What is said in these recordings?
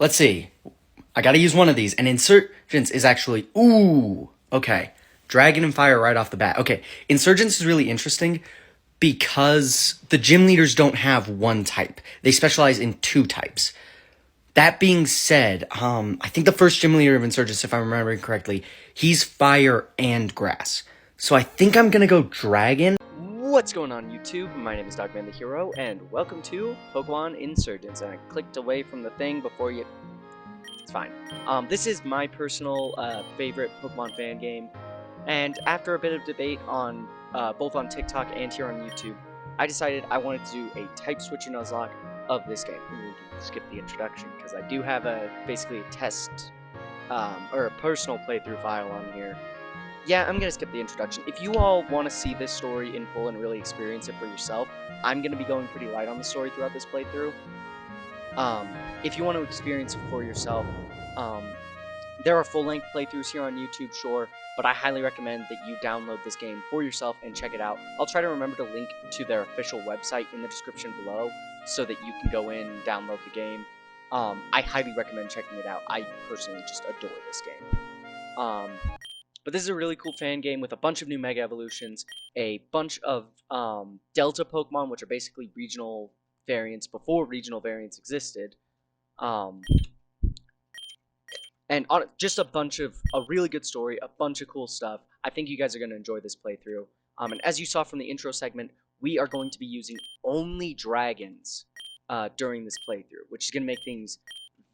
Let's see. I gotta use one of these. And Insurgence is actually... Ooh, okay. Dragon and Fire right off the bat. Okay, Insurgence is really interesting because the gym leaders don't have one type. They specialize in two types. That being said, I think the first gym leader of Insurgence, if I'm remembering correctly, he's fire and grass. So I think I'm gonna go Dragon. What's going on YouTube? My name is Dogman the Hero, and welcome to Pokemon Insurgence. And I clicked away from the thing before you... It's fine. This is my personal favorite Pokemon fan game, and after a bit of debate on both on TikTok and here on YouTube, I decided I wanted to do a type switch and Nuzlocke of this game. Ooh, skip the introduction because I do have basically a test or a personal playthrough file on here. Yeah, I'm gonna skip the introduction. If you all want to see this story in full and really experience it for yourself, I'm gonna be going pretty light on the story throughout this playthrough. If you want to experience it for yourself, there are full-length playthroughs here on YouTube, sure, but I highly recommend that you download this game for yourself and check it out. I'll try to remember to link to their official website in the description below so that you can go in and download the game. I highly recommend checking it out. I personally just adore this game. But this is a really cool fan game with a bunch of new Mega Evolutions, a bunch of Delta Pokemon, which are basically regional variants before regional variants existed, and just a really good story, a bunch of cool stuff. I think you guys are going to enjoy this playthrough. And as you saw from the intro segment, we are going to be using only dragons during this playthrough, which is going to make things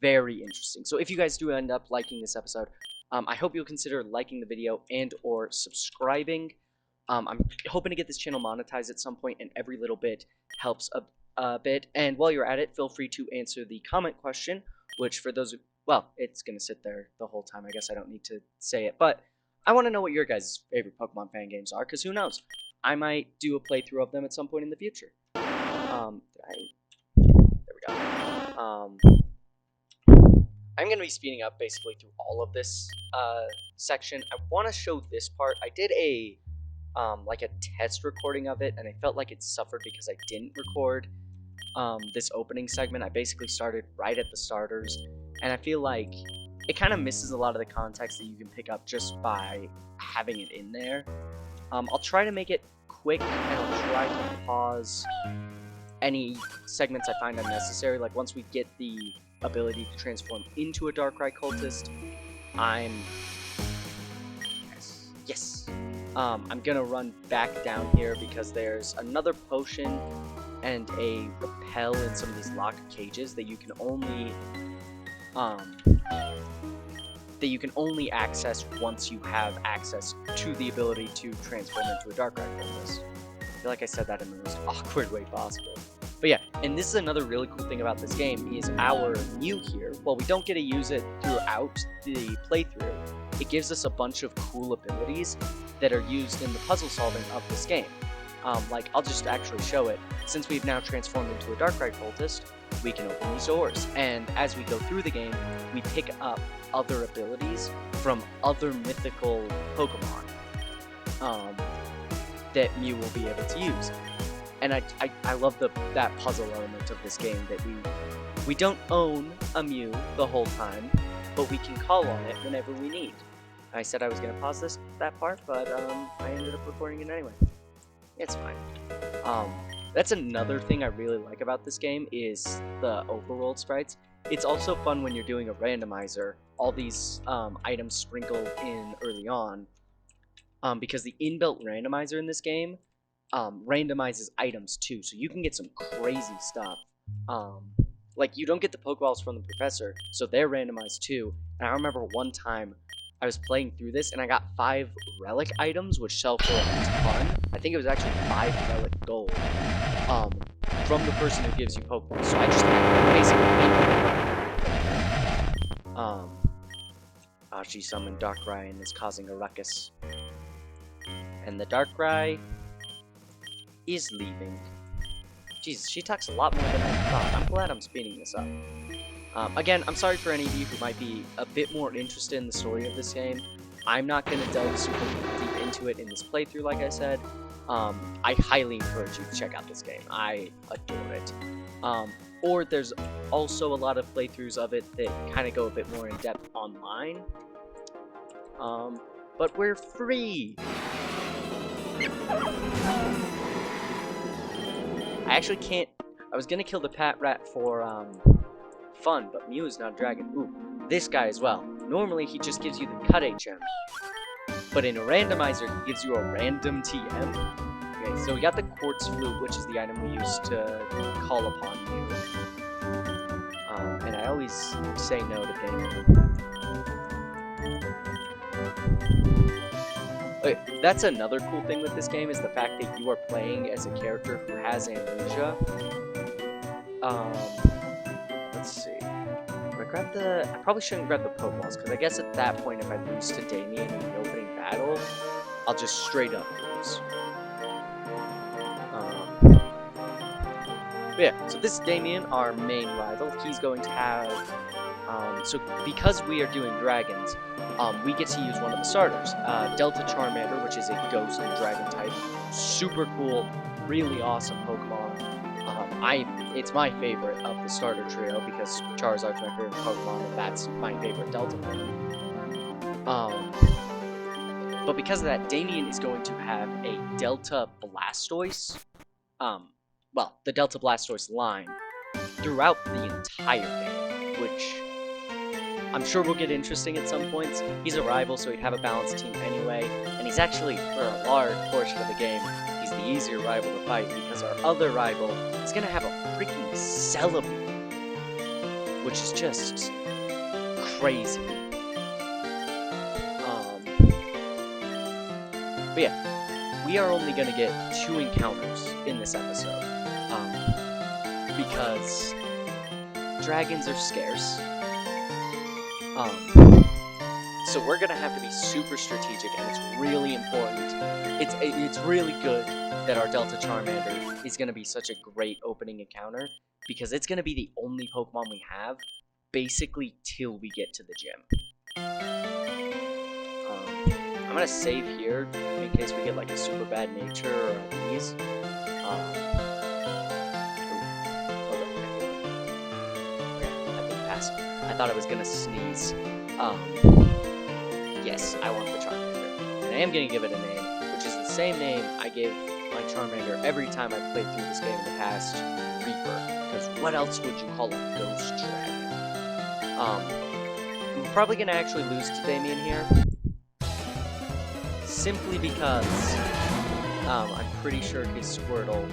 very interesting. So if you guys do end up liking this episode, I hope you'll consider liking the video and or subscribing. I'm hoping to get this channel monetized at some point, and every little bit helps a bit. And while you're at it, feel free to answer the comment question, which for those who, well, it's going to sit there the whole time. I guess I don't need to say it, but I want to know what your guys' favorite Pokemon fan games are, because who knows? I might do a playthrough of them at some point in the future. There we go. I'm going to be speeding up basically through all of this section. I want to show this part. I did like a test recording of it, and I felt like it suffered because I didn't record this opening segment. I basically started right at the starters, and I feel like it kind of misses a lot of the context that you can pick up just by having it in there. I'll try to make it quick, and I'll try to pause any segments I find unnecessary. Like once we get the ability to transform into a Darkrai cultist, I'm gonna run back down here because there's another potion and a repel in some of these locked cages that you can only access once you have access to the ability to transform into a Darkrai cultist. I feel like I said that in the most awkward way possible. But yeah, and this is another really cool thing about this game is our Mew here. While we don't get to use it throughout the playthrough, it gives us a bunch of cool abilities that are used in the puzzle solving of this game. Like, I'll just actually show it. Since we've now transformed into a Darkrai cultist, we can open these doors. And as we go through the game, we pick up other abilities from other mythical Pokemon that Mew will be able to use. And I love that puzzle element of this game, that we don't own a Mew the whole time, but we can call on it whenever we need. I said I was going to pause that part, but I ended up recording it anyway. It's fine. That's another thing I really like about this game is the overworld sprites. It's also fun when you're doing a randomizer, all these items sprinkled in early on, because the inbuilt randomizer in this game randomizes items too, so you can get some crazy stuff. Like, you don't get the Pokeballs from the professor, so they're randomized too. And I remember one time I was playing through this and I got 5 relic items, which sell for a ton. I think it was actually 5 relic gold from the person who gives you Pokeballs. So I just basically she summoned Darkrai and is causing a ruckus, and the Darkrai is leaving. Jesus, she talks a lot more than I thought. I'm glad I'm speeding this up. Again, I'm sorry for any of you who might be a bit more interested in the story of this game. I'm not going to delve super deep into it in this playthrough, like I said. I highly encourage you to check out this game. I adore it. or there's also a lot of playthroughs of it that kind of go a bit more in depth online. But we're free! I actually can't. I was gonna kill the Pat Rat for fun, but Mew is not a dragon. Ooh, this guy as well. Normally he just gives you the cut HM, but in a randomizer he gives you a random TM. Okay, so we got the Quartz Flute, which is the item we use to call upon Mew. And I always say no to Damien. Okay, that's another cool thing with this game, is the fact that you are playing as a character who has amnesia. Let's see. I probably shouldn't grab the Pokeballs, because I guess at that point, if I lose to Damien in the opening battle, I'll just straight up lose. But yeah, so this is Damien, our main rival. He's going to have, so because we are doing dragons, we get to use one of the starters. Delta Charmander, which is a ghost and dragon type. Super cool, really awesome Pokemon. It's my favorite of the starter trio, because Charizard's my favorite Pokemon, and that's my favorite Delta one. But because of that, Damien is going to have a Delta Blastoise, well, the Delta Blastoise line, throughout the entire game, which I'm sure will get interesting at some points. He's a rival, so he'd have a balanced team anyway, and he's actually, for a large portion of the game, he's the easier rival to fight, because our other rival is going to have a freaking Celebi, which is just crazy. But yeah, we are only going to get 2 encounters in this episode, because dragons are scarce. So we're gonna have to be super strategic, and it's really important. It's really good that our Delta Charmander is gonna be such a great opening encounter, because it's gonna be the only Pokemon we have, basically till we get to the gym. I'm gonna save here in case we get like a super bad nature or a sneeze. I thought I was gonna sneeze. Yes, I want the Charmander. And I am gonna give it a name, which is the same name I gave my Charmander every time I played through this game in the past, Reaper. Because what else would you call a ghost dragon? I'm probably gonna actually lose to Damien here. Simply because I'm pretty sure his Squirtle.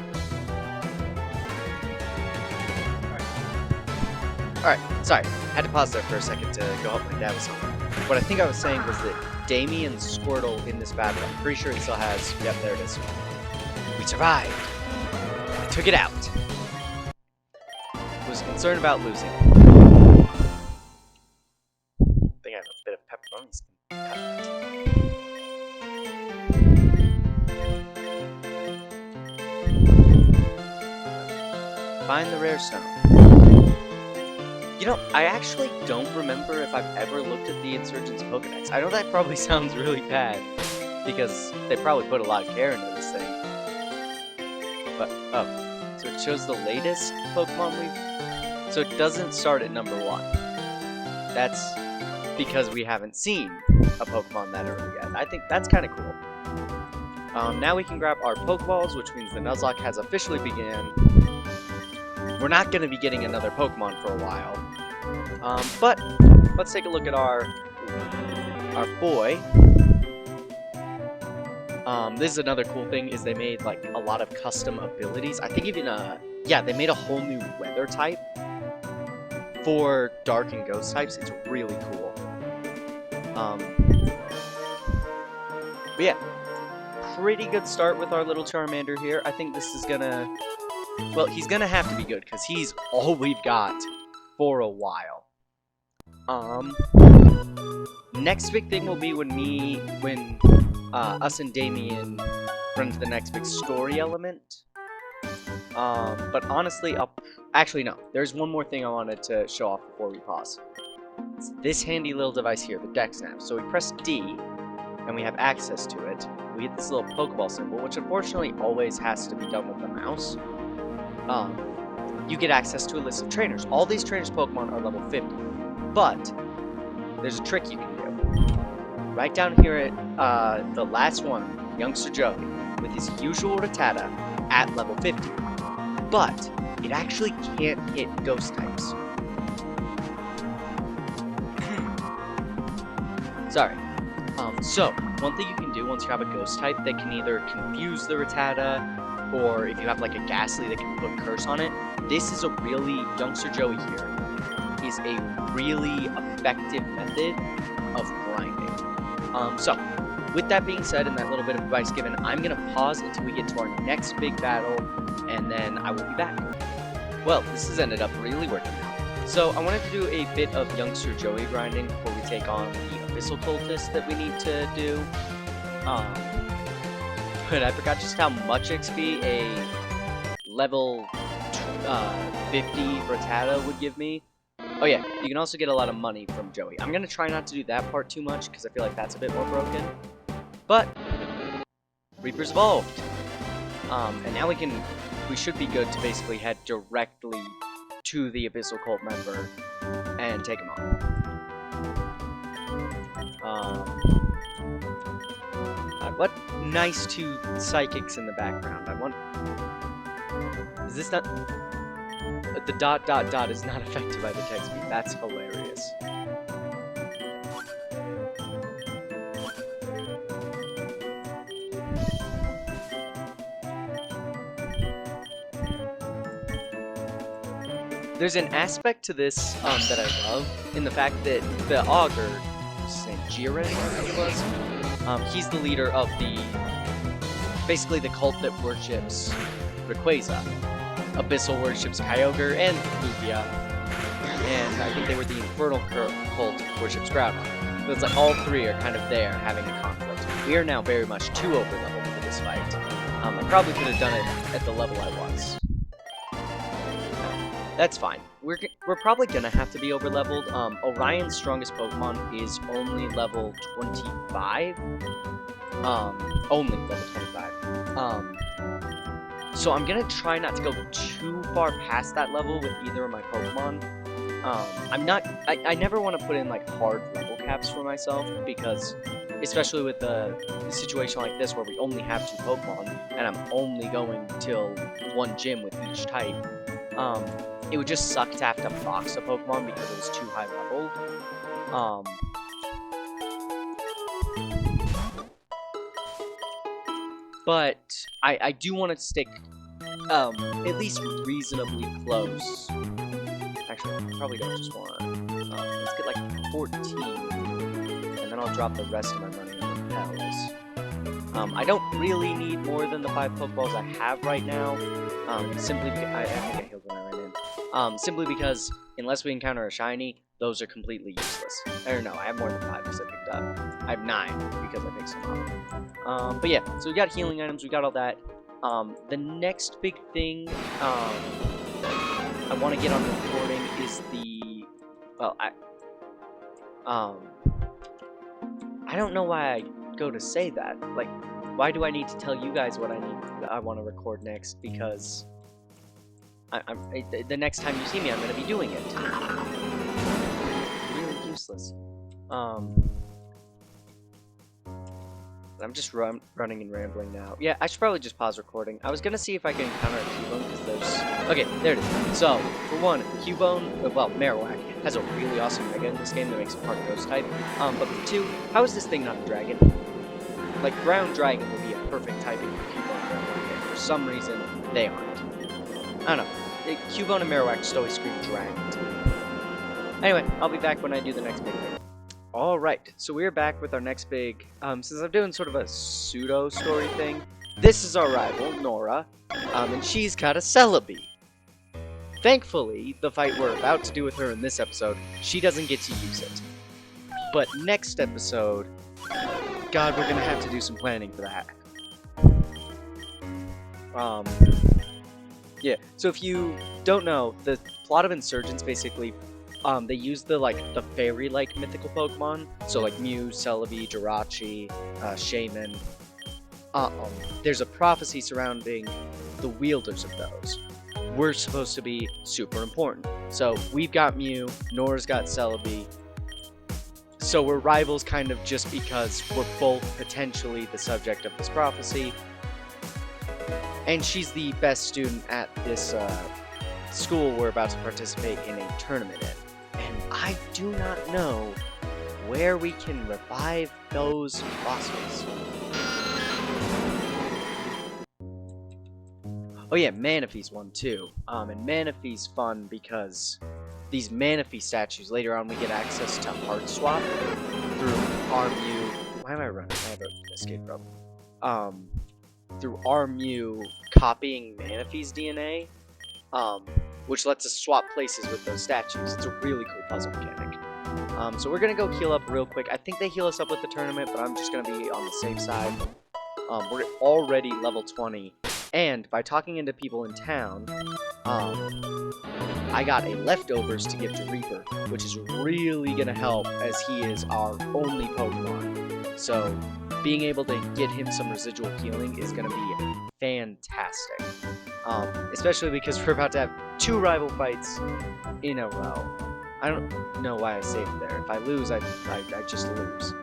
Alright, sorry. Had to pause there for a second to go help my dad with something. What I think I was saying was that Damien's Squirtle in this battle, I'm pretty sure he still has. Yep, there it is. We survived! I took it out! Was concerned about losing. I think I have a bit of pepperoni skin cut. Find the rare stone. You know, I actually don't remember if I've ever looked at the Insurgence Pokedex. I know that probably sounds really bad, because they probably put a lot of care into this thing. But, oh, so it shows the latest Pokemon we've... So it doesn't start at number 1. That's because we haven't seen a Pokemon that early yet. I think that's kind of cool. Now we can grab our Pokeballs, which means the Nuzlocke has officially begun. We're not going to be getting another Pokemon for a while. But let's take a look at our boy. This is another cool thing, is they made like a lot of custom abilities. I think even yeah, they made a whole new weather type for dark and ghost types. It's really cool. But yeah, pretty good start with our little Charmander here. I think this is gonna, well, he's gonna have to be good, because he's all we've got for a while. Next big thing will be when us and Damien run to the next big story element. But honestly, actually no, there's one more thing I wanted to show off before we pause. It's this handy little device here, the deck snap. So we press D, and we have access to it. We get this little Pokeball symbol, which unfortunately always has to be done with the mouse. you get access to a list of trainers. All these trainers' Pokemon are level 50, but there's a trick you can do. Right down here at the last one, Youngster Joey, with his usual Rattata at level 50, but it actually can't hit ghost types. Sorry. So, one thing you can do once you have a ghost type that can either confuse the Rattata, or if you have like a Ghastly that can put Curse on it, this is a really, Youngster Joey here, is a really effective method of grinding. So, with that being said and that little bit of advice given, I'm going to pause until we get to our next big battle, and then I will be back. Well, this has ended up really working out. So, I wanted to do a bit of Youngster Joey grinding before we take on the Abyssal Cultist that we need to do. But I forgot just how much XP a level 50 Rattata would give me. Oh yeah, you can also get a lot of money from Joey. I'm gonna try not to do that part too much, because I feel like that's a bit more broken. But, Reaper's evolved. And now we should be good to basically head directly to the Abyssal Cult member and take him on. What nice two psychics in the background. Is this not... The ... is not affected by the text speed. That's hilarious. There's an aspect to this that I love, in the fact that the Augur, what's his name, Jiren, I think it was, he's the leader of basically the cult that worships Rayquaza. Abyssal worships Kyogre and Lugia, and I think they were the Infernal cult worships Groudon. So it's like all three are kind of there having a conflict. We are now very much too over-leveled for this fight. I probably could have done it at the level I was. That's fine. We're probably gonna have to be over-leveled. Orion's strongest Pokemon is only level 25. Only level 25. So I'm gonna try not to go too far past that level with either of my Pokemon. I never want to put in like hard level caps for myself, because especially with a situation like this where we only have 2 Pokemon and I'm only going till 1 gym with each type, it would just suck to have to box a Pokemon because it was too high level. But I do want to stick at least reasonably close. Actually, I probably don't just want to. Let's get like 14, and then I'll drop the rest of my money on the Repels. I don't really need more than the 5 Pokeballs I have right now. Simply because I think I healed when I ran in. Simply because unless we encounter a shiny, those are completely useless. Or no, I have more than 5 because I picked up. I have 9 because I picked some up. But yeah, so we got healing items, we got all that. The next big thing I want to get on recording is the... Well, I don't know why I go to say that. Like, why do I need to tell you guys what I want to record next? Because the next time you see me, I'm going to be doing it. Really useless. I'm just running and rambling now. Yeah, I should probably just pause recording. I was gonna see if I can encounter a Cubone, because there's... Okay, there it is. So, for one, Cubone, well, Marowak, has a really awesome Mega in this game that makes it part Ghost type. But for 2, how is this thing not a dragon? Like, Ground Dragon would be a perfect typing for Cubone and Marowak, and for some reason, they aren't. I don't know. Cubone and Marowak just always scream dragon to me. Anyway, I'll be back when I do the next big thing. Alright, so we're back with our next big, since I'm doing sort of a pseudo-story thing, this is our rival, Nora, and she's got a Celebi. Thankfully, the fight we're about to do with her in this episode, she doesn't get to use it. But next episode, God, we're gonna have to do some planning for that. Yeah, so if you don't know, the plot of Insurgence basically... they use the fairy-like mythical Pokemon, so like Mew, Celebi, Jirachi, Shaman. There's a prophecy surrounding the wielders of those. we're supposed to be super important. So we've got Mew, Nora's got Celebi. So we're rivals kind of just because we're both potentially the subject of this prophecy. And she's the best student at this school we're about to participate in a tournament in. And I do not know where we can revive those fossils. Oh yeah, Manaphy's one too. And Manaphy's fun because these Manaphy statues, later on we get access to Heart Swap through RMU. Why am I running? I have an escape rope. Through RMU copying Manaphy's DNA, which lets us swap places with those statues. It's a really cool puzzle mechanic. So we're gonna go heal up real quick. I think they heal us up with the tournament, but I'm just gonna be on the safe side. We're already level 20. And by talking into people in town, I got a leftovers to give to Reaper, which is really going to help as he is our only Pokemon. So being able to get him some residual healing is going to be fantastic. Especially because we're about to have 2 rival fights in a row. I don't know why I saved there. If I lose, I just lose.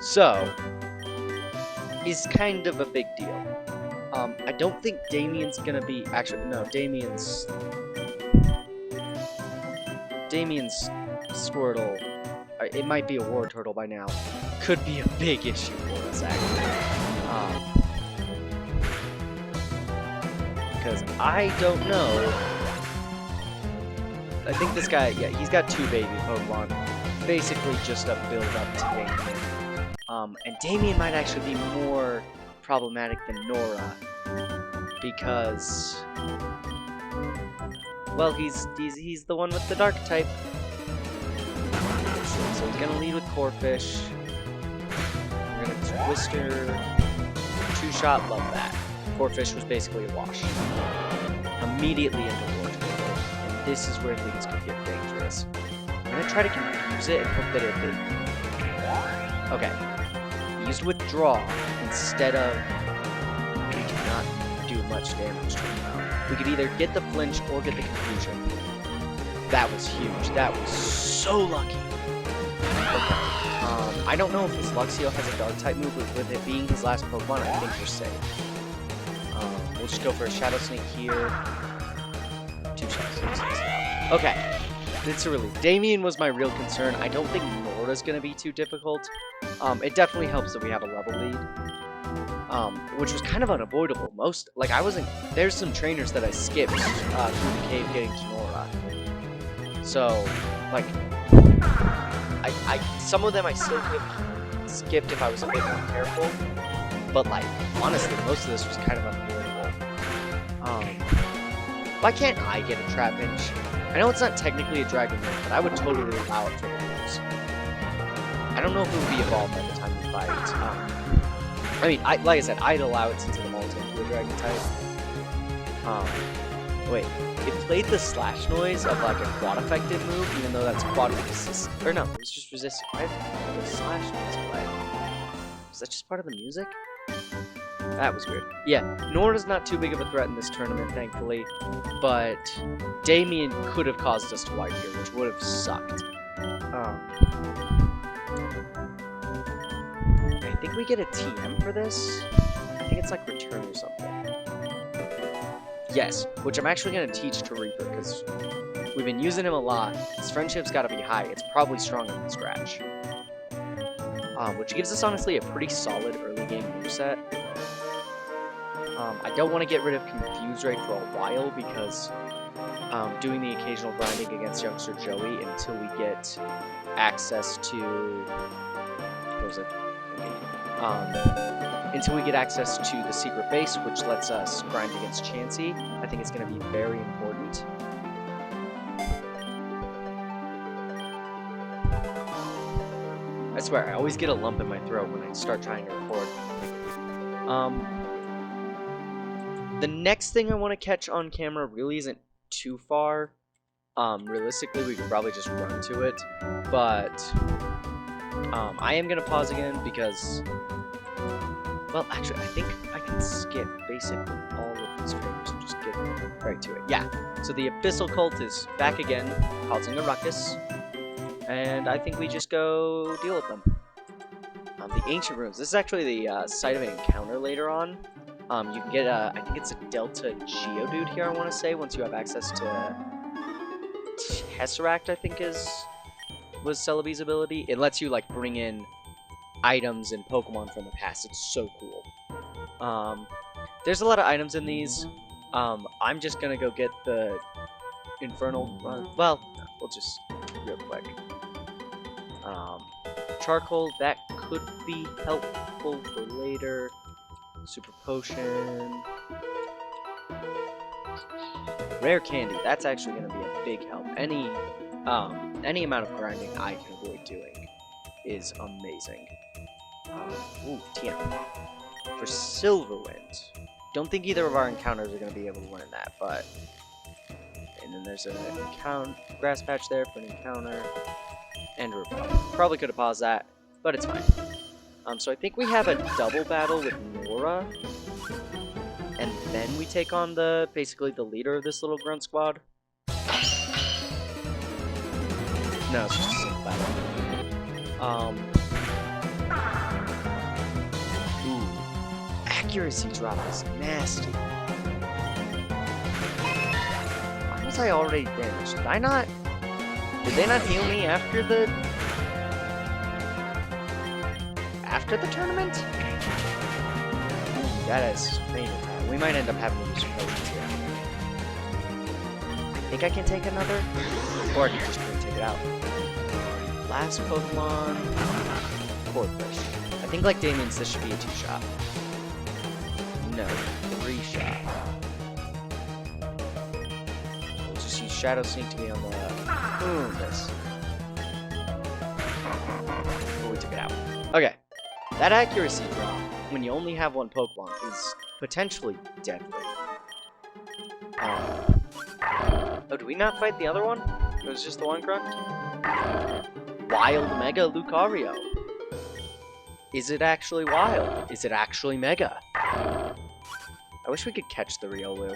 So, is kind of a big deal. I don't think Damien's gonna be... Actually, no, Damien's Squirtle, it might be a War Turtle by now, could be a big issue for us, actually. Because I don't know... I think this guy, yeah, he's got 2 baby Pokemon. Basically just a build-up to Damien. And Damien might actually be more problematic than Nora, because, well, he's the one with the Dark type. So he's gonna lead with Corphish. We're gonna Twister, 2-shot, love that. Corphish was basically a wash. Immediately into War Turtle, and this is where things could get dangerous. I'm gonna try to confuse it and hope that it... Okay. Used Withdraw instead of... We cannot do much damage to him. We could either get the flinch or get the confusion. That was huge. That was so lucky. Okay. I don't know if his Luxio has a Dark type move, but with it being his last Pokemon, I think you're safe. We'll just go for a Shadow Sneak here. 2 Shadow Sneaks. Okay. It's a relief. Damien was my real concern. I don't think Nora's gonna be too difficult. It definitely helps that we have a level lead, which was kind of unavoidable. There's some trainers that I skipped through the cave getting to Nora. So, like, some of them I still could have skipped if I was a bit more careful. But, like, honestly, most of this was kind of unavoidable. Why can't I get a Trapinch? I know it's not technically a Dragon move, but I would totally allow it for the moves. I don't know if it would be evolved by the time we fight. I mean, like I said, I'd allow it since it evolves into a Dragon type. Wait, it played the slash noise of like a quad effective move, even though that's quad resist. Or no, it was just resistant. Why did the slash noise play? Was that just part of the music? That was weird. Yeah, Nora's not too big of a threat in this tournament, thankfully, but Damien could have caused us to wipe here, which would have sucked. I think we get a TM for this. I think it's like return or something. Yes, which I'm actually going to teach to Reaper, because we've been using him a lot. His friendship's got to be high. It's probably stronger than Scratch. Which gives us, honestly, a pretty solid early game moveset. I don't want to get rid of Confuse Ray for a while, because doing the occasional grinding against youngster Joey until we get access to... What was it? Until we get access to the secret base, which lets us grind against Chansey. I think it's going to be very important. I swear, I always get a lump in my throat when I start trying to record. The next thing I want to catch on camera really isn't too far. Realistically, we could probably just run to it, but I am going to pause again because, well, actually, I think I can can skip basically all of these trainers and just get right to it. Yeah, so the Abyssal Cult is back again, causing a ruckus, and I think we just go deal with them. The Ancient Ruins. This is actually the site of an encounter later on. You can get I think it's a Delta Geodude here, I want to say, once you have access to Tesseract, I think was Celebi's ability. It lets you, like, bring in items and Pokemon from the past. It's so cool. There's a lot of items in these. I'm just gonna go get the Infernal... well, we'll just... real quick. Charcoal, that could be helpful for later. Super Potion. Rare Candy, that's actually going to be a big help. Any amount of grinding I can avoid doing is amazing. Ooh, TM. For Silverwind, don't think either of our encounters are going to be able to learn that, but... And then there's a grass patch there for an encounter. And a repel. Probably could have paused that, but it's fine. So I think we have a double battle with Nora, and then we take on basically the leader of this little grunt squad. No, it's just a simple battle. Ooh, accuracy drop is nasty. Why was I already damaged? Did I not? Did they not heal me after the tournament? That is painful. We might end up having to use potions here. I think I can take another, or I can just take it out. Last Pokemon, Corphish. I think, like Damien's, this should be a 2-shot. No, 3-shot. We'll just use Shadow Sneak to be on the this. Oh, we took it out. Okay. That accuracy drop, when you only have one Pokemon, is potentially deadly. Oh, do we not fight the other one? It was just the one grunt? Wild Mega Lucario. Is it actually wild? Is it actually Mega? I wish we could catch the Riolu.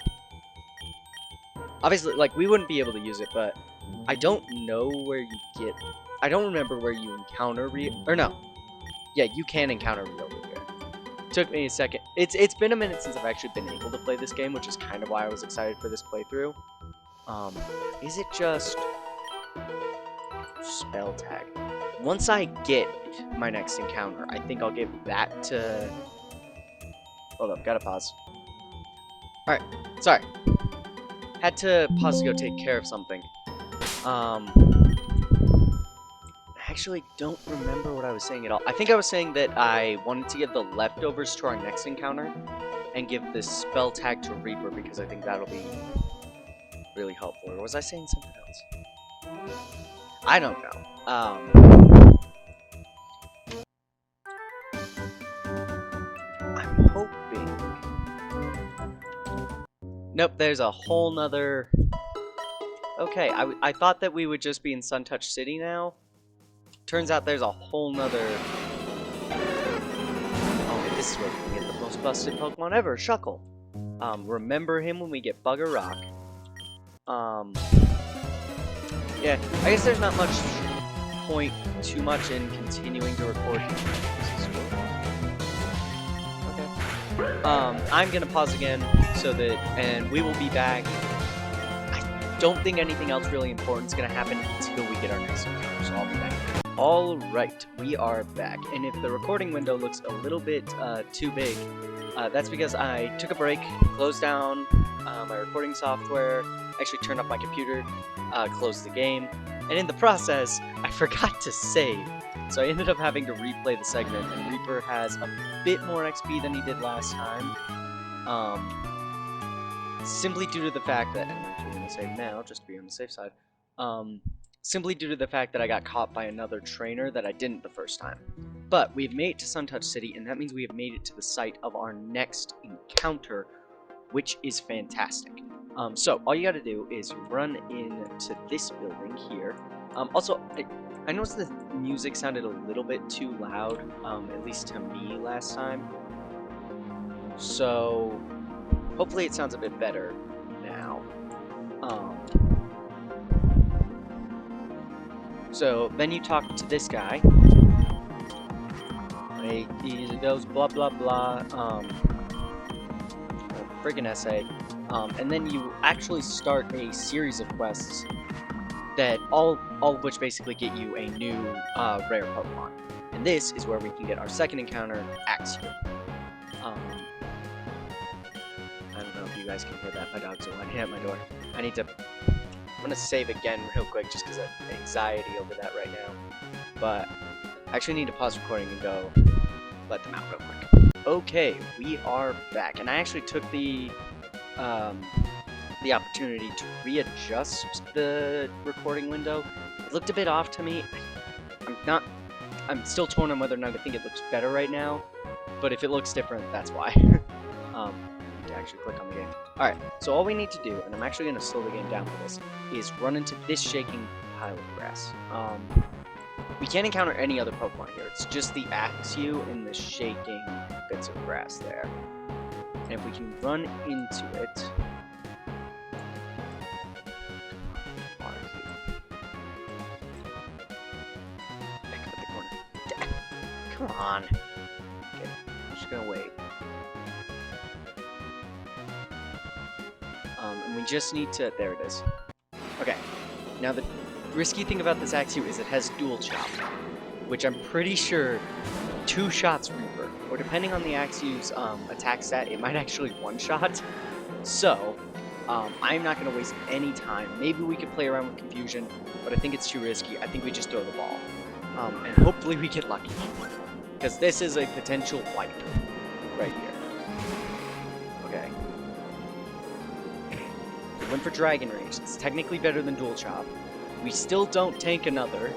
Obviously, like, we wouldn't be able to use it, but I don't know where you get... I don't remember where you encounter or no. Yeah, you can encounter Riolu here. Took me a second. It's been a minute since I've actually been able to play this game, which is kind of why I was excited for this playthrough. Is it just... Spell Tag? Once I get my next encounter, I think I'll give that to... Hold up, gotta pause. Alright, sorry. Had to pause to go take care of something. I actually don't remember what I was saying at all. I think I was saying that I wanted to give the leftovers to our next encounter and give this spell tag to Reaper because I think that'll be really helpful. Or was I saying something else? I don't know. I'm hoping... Nope, there's a whole nother... Okay, I thought that we would just be in Suntouch City now. Turns out there's a whole nother... Oh, this is where we can get the most busted Pokemon ever, Shuckle. Remember him when we get Bugger Rock. Yeah, I guess there's not much point too much in continuing to record. Okay. I'm gonna pause again so that, and we will be back. I don't think anything else really important is gonna happen until we get our next encounter, so I'll be back. Alright, we are back, and if the recording window looks a little bit too big, that's because I took a break, closed down my recording software, actually turned off my computer, closed the game, and in the process, I forgot to save. So I ended up having to replay the segment, and Reaper has a bit more XP than he did last time. Simply due to the fact that, and I'm actually going to save now, just to be on the safe side, simply due to the fact that I got caught by another trainer that I didn't the first time. But we've made it to Suntouch City, and that means we have made it to the site of our next encounter, which is fantastic. So all you gotta do is run into this building here. Also, I noticed the music sounded a little bit too loud, at least to me last time. So hopefully it sounds a bit better now. So then you talk to this guy. He goes blah blah blah. A friggin' essay. And then you actually start a series of quests that all of which basically get you a new rare Pokemon. And this is where we can get our second encounter, Axew. I don't know if you guys can hear that. My dog's running at my door. I'm gonna save again real quick just because of anxiety over that right now. But I actually need to pause recording and go let them out real quick. Okay, we are back, and I actually took the opportunity to readjust the recording window. It looked a bit off to me. I'm still torn on whether or not I think it looks better right now, but if it looks different, that's why. I need to actually click on the game. Alright, so all we need to do, and I'm actually going to slow the game down for this, is run into this shaking pile of grass. We can't encounter any other Pokemon here. It's just the Axew and the shaking bits of grass there. And if we can run into it... Back up at the corner. Come on. Okay, I'm just gonna wait. And we just need to... There it is. Okay. Now the risky thing about this Axew is it has dual chop, which I'm pretty sure 2 shots Reaper, or depending on the Axew's attack stat, it might actually 1-shot. So, I'm not going to waste any time. Maybe we could play around with confusion, but I think it's too risky. I think we just throw the ball. And hopefully we get lucky. Because this is a potential wipe right here. Okay. We went for Dragon Rage. It's technically better than Dual Chop. We still don't tank another.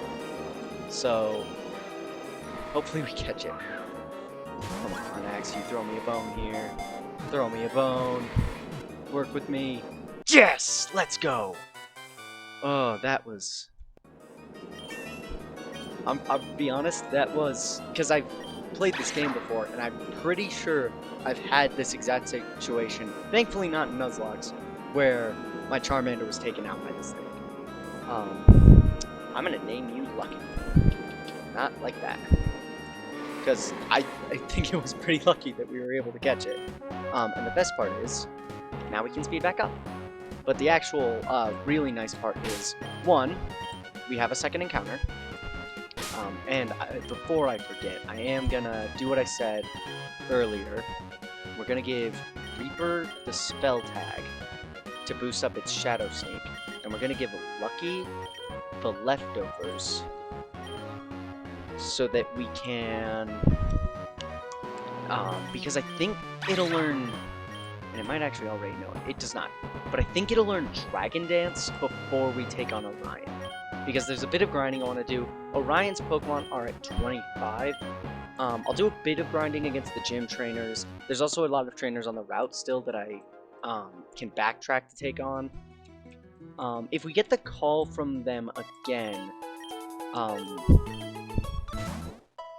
So, hopefully we catch it. Come on, Axew, throw me a bone here. Throw me a bone. Work with me. Yes! Let's go! Oh, that was... I'll be honest, that was... Because I've played this game before, and I'm pretty sure I've had this exact situation, thankfully not in Nuzlocke, where my Charmander was taken out by this thing. I'm gonna name you Lucky. Not like that. Because I think it was pretty lucky that we were able to catch it. And the best part is, now we can speed back up. But the actual really nice part is, 1, we have a second encounter. Before I forget, I am gonna do what I said earlier. We're gonna give Reaper the spell tag to boost up its Shadow Sneak. And we're gonna give Lucky the leftovers so that we can because I think it'll learn, and it might actually already know it does not, but I think it'll learn Dragon Dance before we take on Orion, because there's a bit of grinding I want to do. Orion's Pokemon are at 25. I'll do a bit of grinding against the gym trainers. There's also a lot of trainers on the route still that I can backtrack to take on. If we get the call from them again,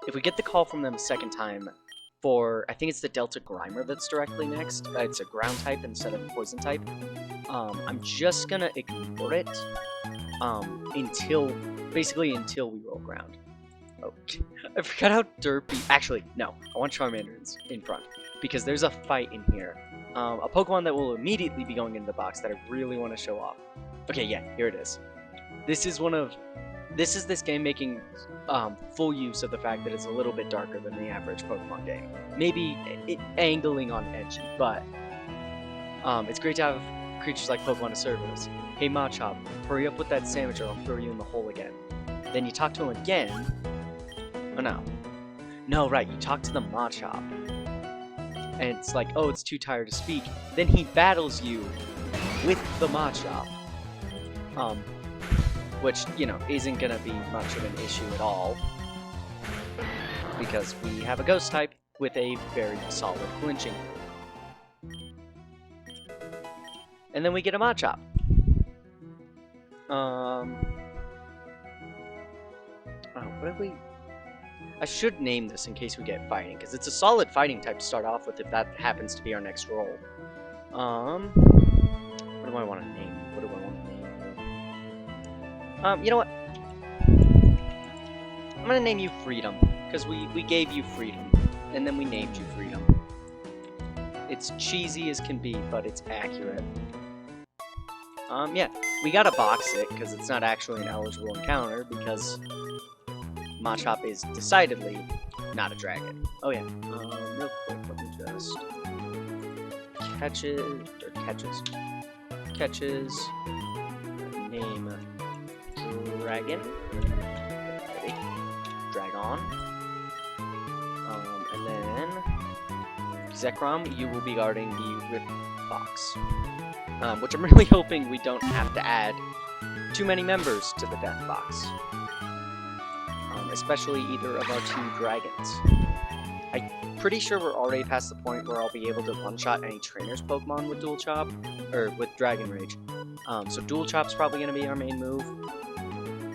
if we get the call from them a second time for, I think it's the Delta Grimer that's directly next. It's a ground type instead of a poison type. I'm just gonna ignore it until we roll ground. Oh, I forgot how derpy. Actually, no, I want Charmander in front because there's a fight in here. A Pokemon that will immediately be going into the box that I really want to show off. Okay, yeah, here it is. This is this game making full use of the fact that it's a little bit darker than the average Pokemon game. Maybe angling on edgy, but it's great to have creatures like Pokemon to serve us. Hey Machop, hurry up with that sandwich or I'll throw you in the hole again. Then you talk to him again. Oh no. No, right, you talk to the Machop. And it's like, oh, it's too tired to speak. Then he battles you with the Machop. Which, you know, isn't gonna be much of an issue at all. Because we have a Ghost type with a very solid flinching. And then we get a Machop. Oh, what have we... I should name this in case we get fighting, because it's a solid fighting type to start off with if that happens to be our next roll. What do I want to name? You know what? I'm gonna name you Freedom, because we gave you freedom, and then we named you Freedom. It's cheesy as can be, but it's accurate. Yeah, we gotta box it, because it's not actually an eligible encounter, because Machop is decidedly not a dragon. Oh yeah, real quick, let me just... Catches, name Dragon, ready, Dragon, and then Zekrom, you will be guarding the Rip Box, which I'm really hoping we don't have to add too many members to the Death Box, especially either of our two dragons. I'm pretty sure we're already past the point where I'll be able to one-shot any trainer's Pokemon with Dual Chop, or with Dragon Rage. So Dual Chop's probably going to be our main move.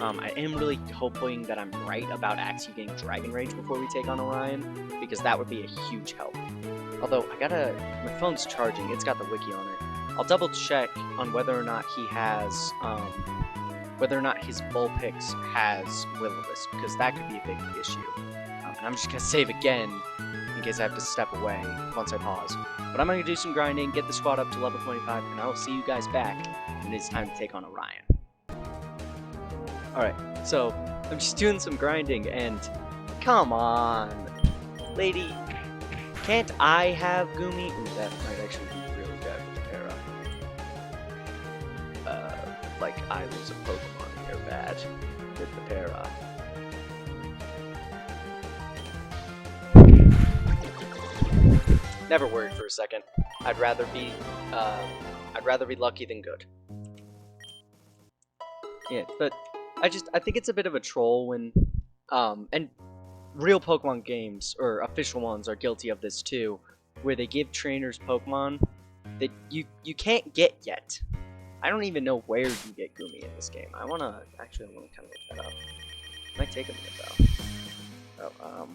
I am really hoping that I'm right about actually getting Dragon Rage before we take on Orion, because that would be a huge help. Although, my phone's charging, it's got the wiki on it. I'll double check on whether or not he has, whether or not his Vulpix has Will-O-Wisp, because that could be a big issue. And I'm just going to save again, in case I have to step away once I pause. But I'm going to do some grinding, get the squad up to level 25, and I'll see you guys back when it's time to take on Orion. Alright, so I'm just doing some grinding, and come on, lady, can't I have Gumi? Ooh, that might actually be really bad with the para. Like I was a Pokemon here bad with the para. Never worried for a second. I'd rather be lucky than good. Yeah, but I think it's a bit of a troll when, and real Pokemon games, or official ones, are guilty of this too, where they give trainers Pokemon that you can't get yet. I don't even know where you get Gumi in this game. I wanna kind of look that up. Might take a minute though. Oh,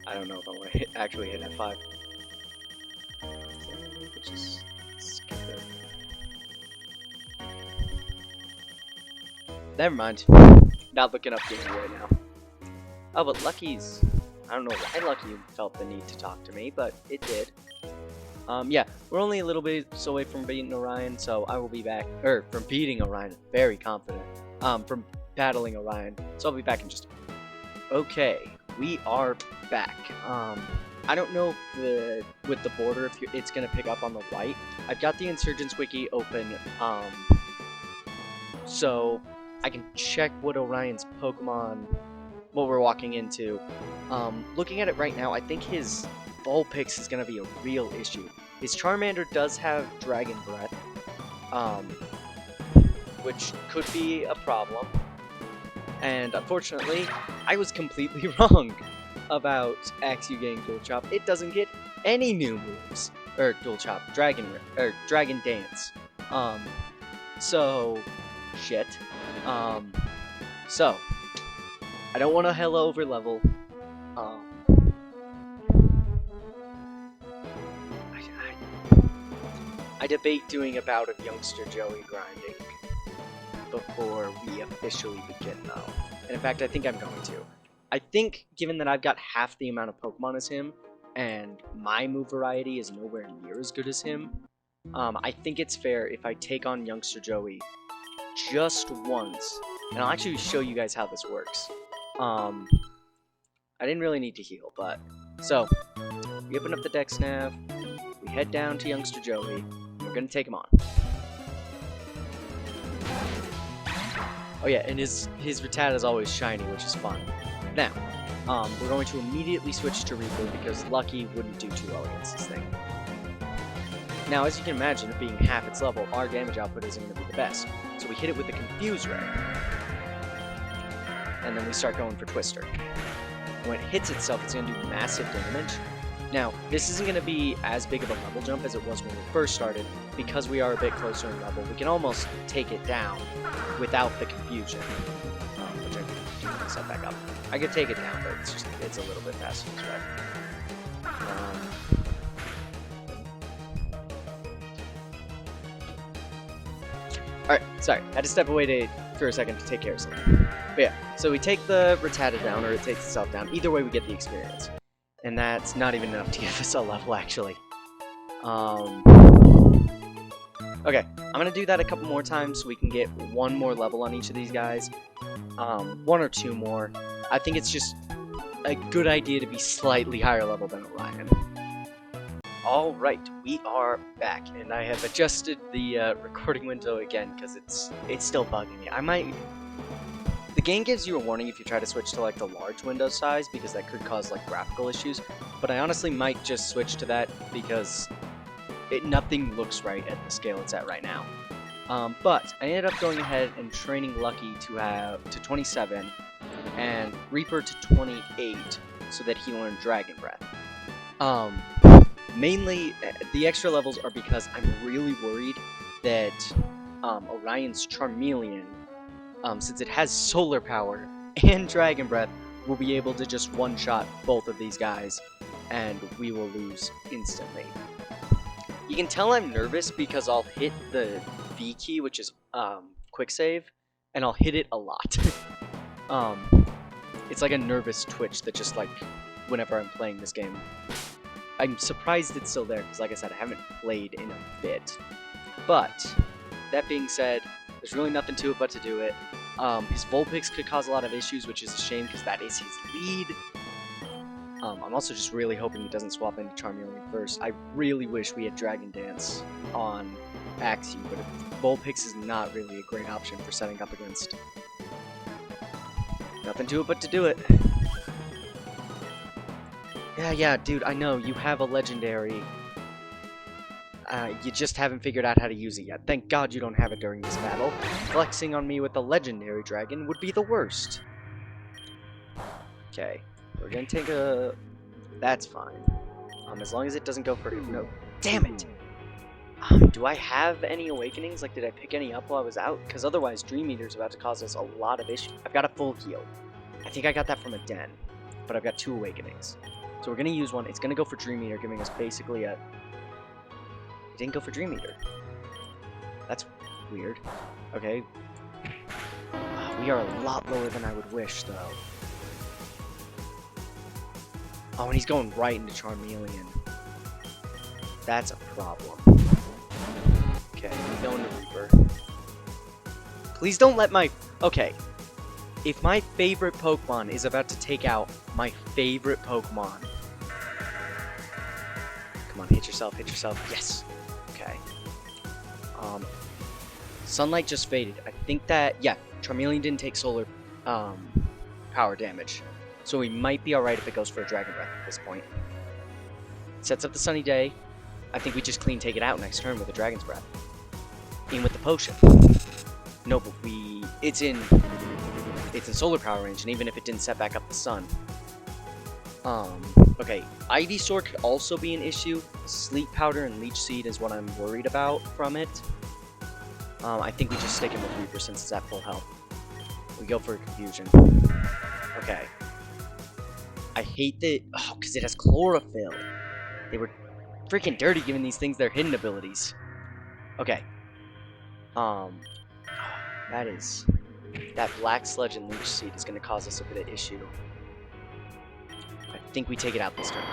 I don't know if I want to actually hit F5. Just skip it. Never mind. Not looking up Gumi right now. Oh, but Lucky's... I don't know why Lucky felt the need to talk to me, but it did. Yeah, we're only a little bit away from beating Orion, so I will be back... from beating Orion, very confident. From battling Orion, so I'll be back in just a minute. Okay, we are back. I don't know if with the border, if it's going to pick up on the white. I've got the Insurgence wiki open, so I can check what Orion's Pokemon, what we're walking into. Looking at it right now, I think his Vulpix is going to be a real issue. His Charmander does have Dragon Breath, which could be a problem. And unfortunately, I was completely wrong about Axew getting Dual Chop. It doesn't get any new moves. Or Dual Chop, Dragon Dance. So shit. So I don't want to hella over level. I debate doing a bout of Youngster Joey grinding before we officially begin, though. And in fact, I think I'm going to. I think, given that I've got half the amount of Pokemon as him, and my move variety is nowhere near as good as him, I think it's fair if I take on Youngster Joey just once. And I'll actually show you guys how this works. I didn't really need to heal, but... So, we open up the Dex Nav, we head down to Youngster Joey, and we're gonna take him on. Oh yeah, and his Rattata is always shiny, which is fun. Now, we're going to immediately switch to Reaper because Lucky wouldn't do too well against this thing. Now, as you can imagine, it being half its level, our damage output isn't going to be the best. So we hit it with the Confuse Ray. And then we start going for Twister. And when it hits itself, it's going to do massive damage. Now, this isn't going to be as big of a level jump as it was when we first started, because we are a bit closer in level. We can almost take it down without the confusion, which I can do to set back up. I could take it down, but it's a little bit faster this way. Alright, sorry. I had to step away for a second to take care of something. But yeah, so we take the Rattata down, or it takes itself down. Either way, we get the experience. And that's not even enough to give us a level, actually. Okay, I'm gonna do that a couple more times so we can get one more level on each of these guys. One or two more. I think it's just a good idea to be slightly higher level than Orion. Alright, we are back, and I have adjusted the recording window again because it's still bugging me. The game gives you a warning if you try to switch to like the large window size because that could cause like graphical issues, but I honestly might just switch to that because nothing looks right at the scale it's at right now. But I ended up going ahead and training Lucky to 27 and Reaper to 28 so that he learned Dragon Breath. Mainly, the extra levels are because I'm really worried that Orion's Charmeleon, since it has solar power and Dragon Breath, will be able to just one-shot both of these guys, and we will lose instantly. You can tell I'm nervous because I'll hit the V key, which is quick save, and I'll hit it a lot. It's like a nervous twitch that just like whenever I'm playing this game. I'm surprised it's still there because, like I said, I haven't played in a bit. But that being said, there's really nothing to it but to do it. His Vulpix could cause a lot of issues, which is a shame because that is his lead. I'm also just really hoping he doesn't swap into Charmeleon first. I really wish we had Dragon Dance on Axew, but Vulpix is not really a great option for setting up against. Nothing to it but to do it. Yeah, dude, I know, you have a legendary. You just haven't figured out how to use it yet. Thank God you don't have it during this battle. Flexing on me with a legendary dragon would be the worst. Okay, we're gonna take a... That's fine. As long as it doesn't go for... No, damn it! Do I have any awakenings? Like, did I pick any up while I was out? Because otherwise, Dream Eater's about to cause us a lot of issues. I've got a full heal. I think I got that from a den, but I've got 2 awakenings. So we're going to use one. It's going to go for Dream Eater, giving us basically a... It didn't go for Dream Eater. That's weird. Okay. We are a lot lower than I would wish, though. Oh, and he's going right into Charmeleon. That's a problem. Okay, I'm going to Reaper. Please don't let my... Okay. If my favorite Pokemon is about to take out my favorite Pokemon... Come on, hit yourself, yes! Okay. Sunlight just faded. I think that, yeah, Charmeleon didn't take solar, power damage. So we might be alright if it goes for a Dragon Breath at this point. Sets up the Sunny Day. I think we just clean take it out next turn with a Dragon's Breath. In with the potion. No, but it's in solar power range, and even if it didn't set back up the sun. Okay, Ivysaur could also be an issue. Sleep Powder and Leech Seed is what I'm worried about from it. I think we just stick him with Reaper since it's at full health. We go for a Confusion. Okay. I hate that... Oh, because it has Chlorophyll. They were freaking dirty giving these things their hidden abilities. Okay. That Black Sludge and Leech Seed is going to cause us a bit of issue. I think we take it out this turn.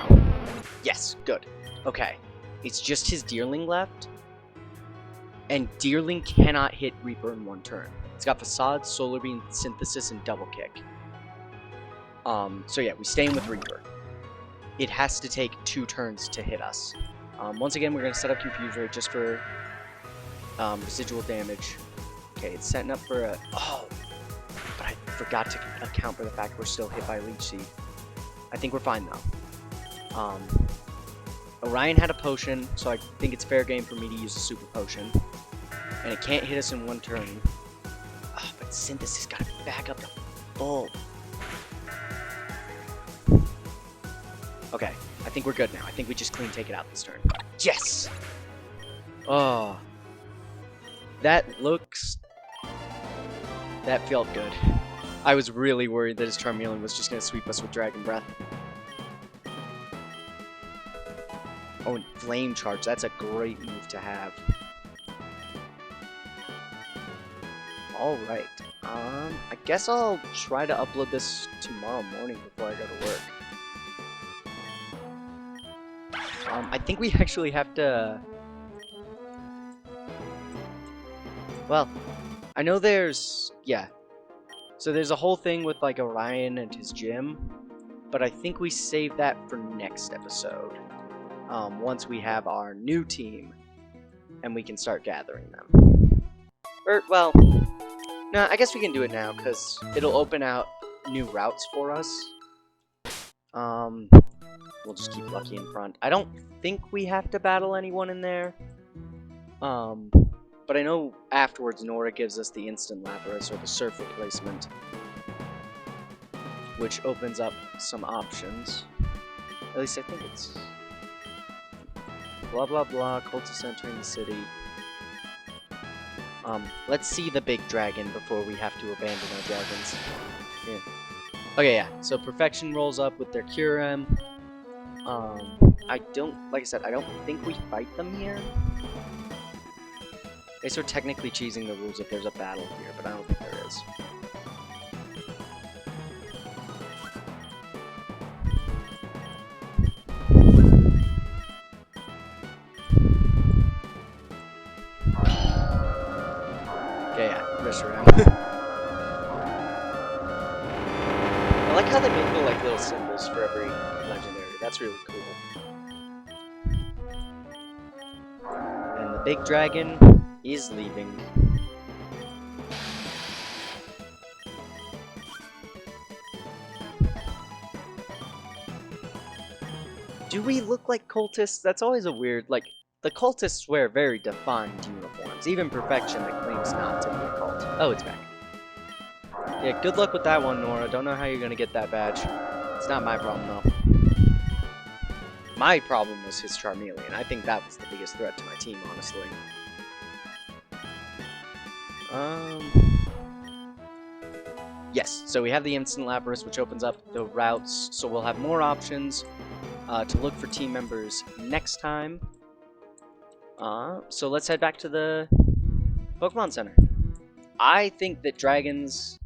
Yes, good. Okay. It's just his Deerling left. And Deerling cannot hit Reaper in one turn. It's got Facade, Solar Beam, Synthesis, and Double Kick. So yeah, we stay in with Reaper. It has to take 2 turns to hit us. Once again, we're going to set up Confuse Ray just for residual damage. Okay, it's setting up for a... Oh! But I forgot to account for the fact we're still hit by Leech Seed. I think we're fine, though. Orion had a potion, so I think it's fair game for me to use a Super Potion. And it can't hit us in 1 turn. Oh, but Synthesis got to back up to full. Okay, I think we're good now. I think we just clean take it out this turn. Yes! Oh. That felt good. I was really worried that his Charmeleon was just gonna sweep us with Dragon Breath. Oh, and Flame Charge. That's a great move to have. Alright. I guess I'll try to upload this tomorrow morning before I go to work. I think we actually have to... Well, I know there's... Yeah. So there's a whole thing with, like, Orion and his gym. But I think we save that for next episode. Once we have our new team. And we can start gathering them. Or, well... No, I guess we can do it now, because it'll open out new routes for us. We'll just keep Lucky in front. I don't think we have to battle anyone in there. But I know afterwards Nora gives us the instant Lapras or the Surf replacement, which opens up some options. At least I think it's blah blah blah, cultists entering the city. Let's see the big dragon before we have to abandon our dragons. Yeah. Okay, yeah. So Perfection rolls up with their Curem. I don't, like I said, I don't think we fight them here. Okay, so technically cheesing the rules if there's a battle here, but I don't think there is. Okay, yeah, Reshiram. I like how they make little symbols for every legendary. That's really cool. And the big dragon is leaving. Do we look like cultists? That's always a weird, like, the cultists wear very defined uniforms. Even Perfection that claims not to be a cult. Oh, it's back. Yeah, good luck with that one, Nora. Don't know how you're gonna get that badge. It's not my problem, though. My problem was his Charmeleon. I think that was the biggest threat to my team, honestly. Yes, so we have the Instant Lapras, which opens up the routes, so we'll have more options to look for team members next time. So let's head back to the Pokemon Center. I think that dragons...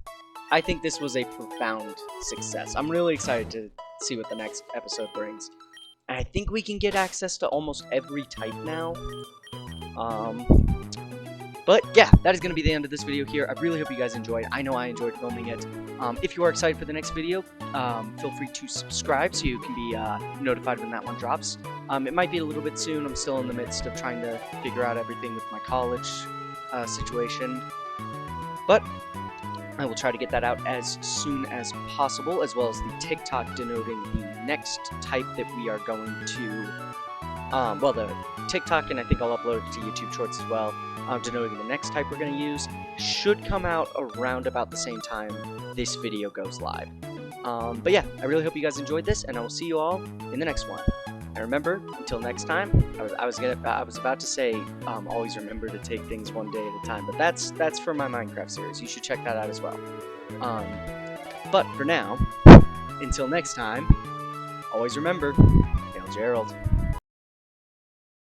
I think this was a profound success. I'm really excited to see what the next episode brings. And I think we can get access to almost every type now. But yeah, that is going to be the end of this video here. I really hope you guys enjoyed. I know I enjoyed filming it. If you are excited for the next video, feel free to subscribe so you can be notified when that one drops. It might be a little bit soon. I'm still in the midst of trying to figure out everything with my college situation. But I will try to get that out as soon as possible, as well as the TikTok denoting the next type that we are going to, well, the TikTok, and I think I'll upload it to YouTube Shorts as well, denoting the next type we're going to use, should come out around about the same time this video goes live. But yeah, I really hope you guys enjoyed this, and I will see you all in the next one. And remember, until next time, I was about to say, always remember to take things one day at a time, but that's for my Minecraft series. You should check that out as well. But for now, until next time, always remember, Hail Gerald.